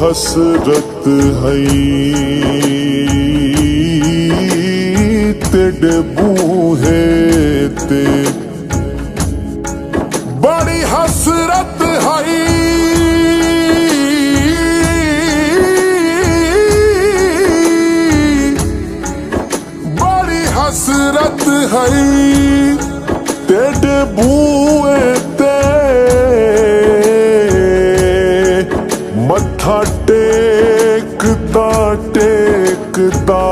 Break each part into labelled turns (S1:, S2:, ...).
S1: हसरत है तेरे बूहे ते बड़ी हसरत है बड़ी हसरत है तेरे बूहे ते मत्था टेकदा टेकदा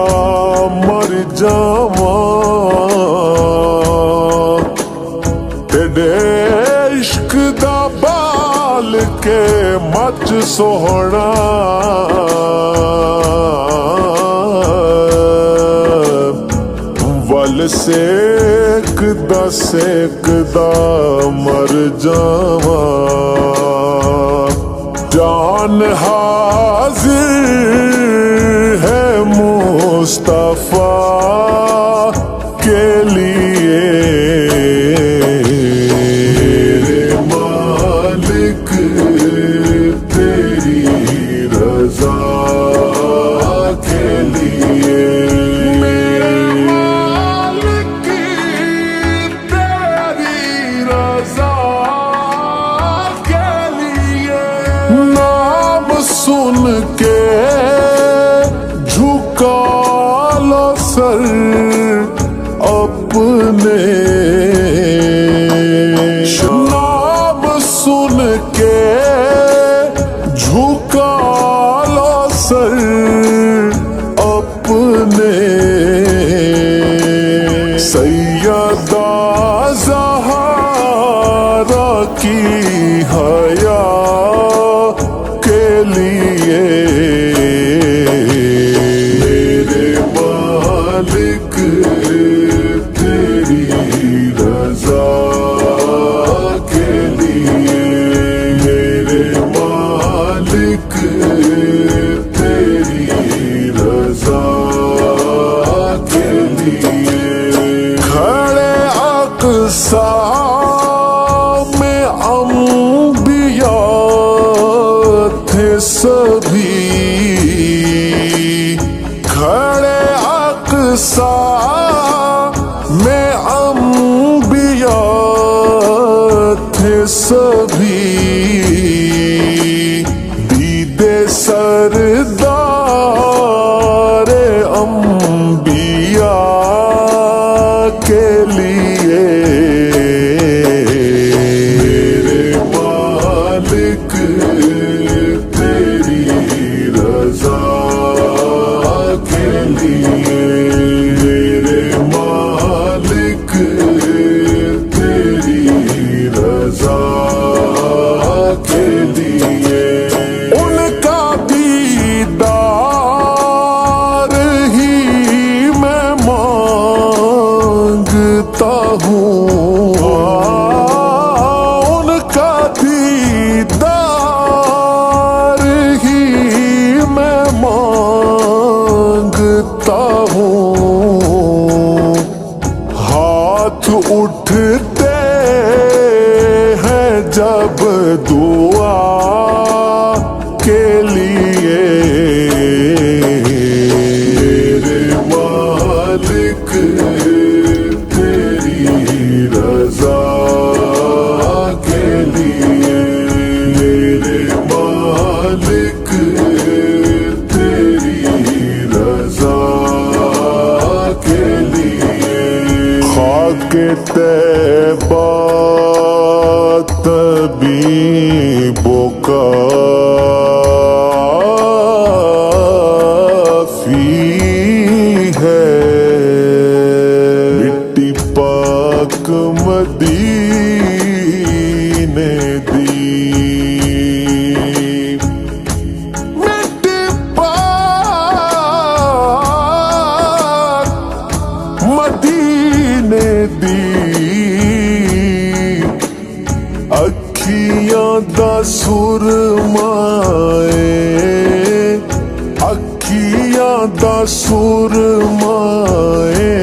S1: मर जावां तेरे इश्क दा बाल के मच सोहना वल सेकदा सेकदा मर जावां जान हाजिर है मुस्तफा के लिए मेरे मालिक तेरी रजा के लिए मेरे मालिक तेरी रजा के लिए नाम सुन के झुका लो सर अपने नाम सुन के झुका लो सर अपने सैयदा ज़हरा की हया के लिए मेरे मालिक तेरी रजा के लिए मेरे मालिक तेरी रजा के लिए खड़े अक़सा में अंबिया थे सभी खड़े अक़सा में अंबिया थे सभी दीदे सरदार अंबिया के लिए मेरे मालिक तेरी रजा के लिए मेरे मालिक तेरी रजा के लिए उनका दीदार ही मैं मांगता हूँ उनका दीदार ही मैं मांगता हूँ हाथ उठते हैं जब दुआ के लिए मेरे मालिक तेरी रजा के लिए मेरे मालिक तेरी रजा के लिए खाके तैबा तबीबों का है मिट्टी पाक मदीने दी मिट्टी पाक मदीने दी अखियां दा सुरमाए अखियां दा सुरमाए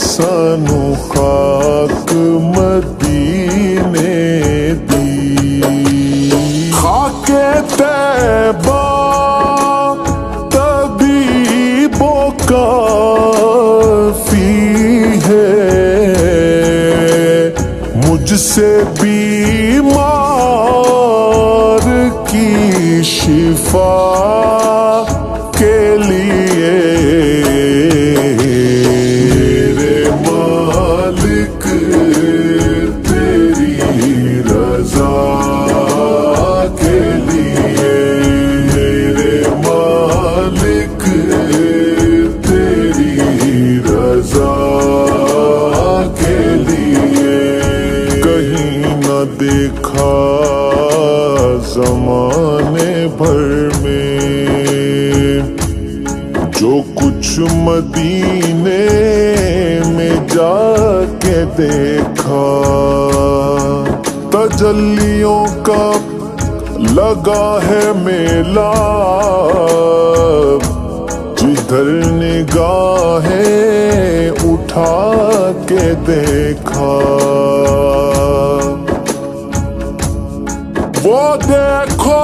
S1: सानू खाक मदीने दी खाके तैबा سے بیمار کی شفا کے لیے میرے مالک تیری رضا کے لیے میرے مالک تیری رضا کے لیے کہیں نہ دیکھا زمانے بھر میں جو کچھ مدینے میں جا کے دیکھا تجلیوں کا لگا ہے میلہ جدھر نگاہیں اٹھا کے دیکھا وہ دیکھو